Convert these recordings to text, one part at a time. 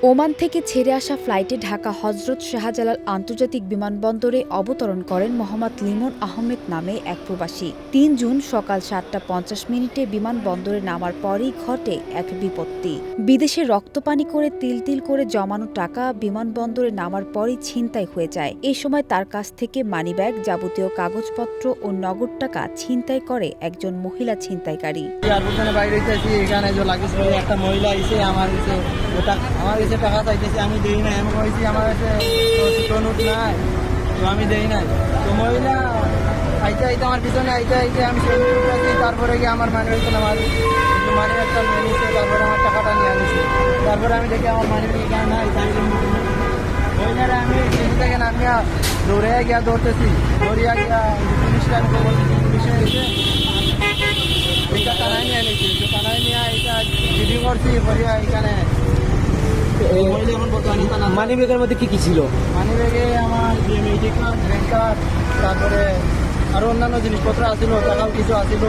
Oman থেকে ছেড়ে আসা ফ্লাইটে ঢাকা হজরত শাহজালাল আন্তর্জাতিক বিমানবন্দরে অবতরণ করেন মোহাম্মদ লিমন আহমেদ নামে এক প্রবাসী। ৩ জুন সকাল ৭টা ৫০ বিমানবন্দরে নামার পরই ঘটে এক বিপত্তি। বিদেশে রক্তপানি করে তিল তিল করে জমানো টাকা বিমানবন্দরে নামার পরই ছিনতাই হয়ে যায়। এ সময় তার কাছ থেকে মানিব্যাগ, যাবতীয় কাগজপত্র ও নগদ টাকা ছিনতাই করে একজন মহিলা ছিনতাইকারী। টাকা চাইতেছি, আমি দেই না, এমন হয়েছি আমার কাছে নোট নাই, তো আমি দেই নাই। তো মহিলা আইতে আইতে আমার পিছনে আইতে আইতে আমি আছি, তারপরে গিয়ে আমার মানি ব্যাগটা আমার মানি ব্যাগটা নিয়ে নিচ্ছে, তারপরে আমার টাকাটা নিয়ে আনিছে। তারপরে আমি দেখি আমার মানি ব্যাগ এখানে নাই, তাই মহিলারা আমি ট্রেন থেকে নামিয়া দৌড়ে গিয়া দৌড়তেছি, দৌড়িয়া গিয়া পুলিশকে আমি খবর দিচ্ছি, পুলিশে এসে এটা থানায় নিয়ে নিয়েছি। তো থানায় নিয়ে এটা ভিডিও করছি, করিয়া এখানে মানি ব্যাগের মধ্যে কি কি ছিল? মানি ব্যাগে আমার আইডি কার্ড, ব্যাংক কার্ড, তারপরে আরো অন্যান্য জিনিসপত্র আছিল, টাকাও কিছু আছিল।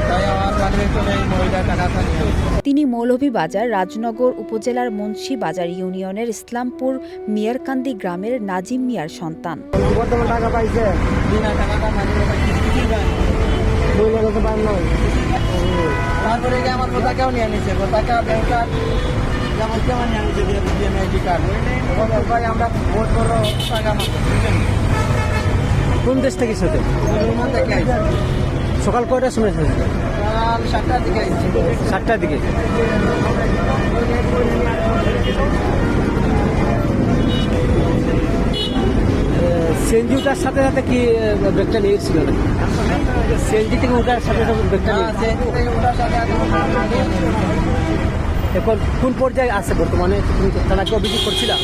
তাই আমার মানি ব্যাগ করে মহিলা টাকাটা নিয়ে। তিনি মৌলভীবাজার রাজনগর উপজেলার মুন্সি বাজার ইউনিয়নের ইসলামপুর মিয়ারকান্দি গ্রামের নাজিম মিয়ার সন্তান। বর্তমান টাকা পাইছে টাকাটা মানি তারপরে গিয়ে আমার পতাকাও নিয়ে নিছে, পতাকা, ব্যাংক কার্ড, আমরা ভোট করবো টাকা। কোন দেশ থেকে এসেছে? সকাল কয়টার সময় এসেছে? সকাল 7টার দিকে। 7টার দিকে। সিএনজি উঠার সাথে সাথে কি ব্যাগটা নিয়েছিল না? সিএনজি থেকে উঠার সাথে সাথে ব্যাগটা এখন কোন পর্যায়ে আছে বর্তমানে? তুমি থানাকে অভিযোগ করছিলা?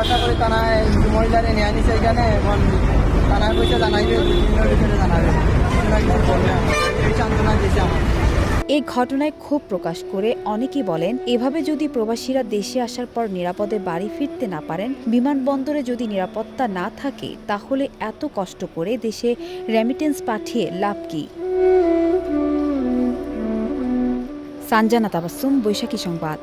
আশা করি থানায় মহিলারে নিয়ে আনিছে, এখানে এখন থানায় পয়সা জানাইবে, জানাবে এই সান্ত্বনা দিয়েছে আমার। এই ঘটনায় ক্ষোভ প্রকাশ করে অনেকেই বলেন, এভাবে যদি প্রবাসীরা দেশে আসার পর নিরাপদে বাড়ি ফিরতে না পারেন, বিমানবন্দরে যদি নিরাপত্তা না থাকে, তাহলে এত কষ্ট করে দেশে রেমিটেন্স পাঠিয়ে লাভ কি? সানজানা তাবাসসুম, বৈশাখী সংবাদ।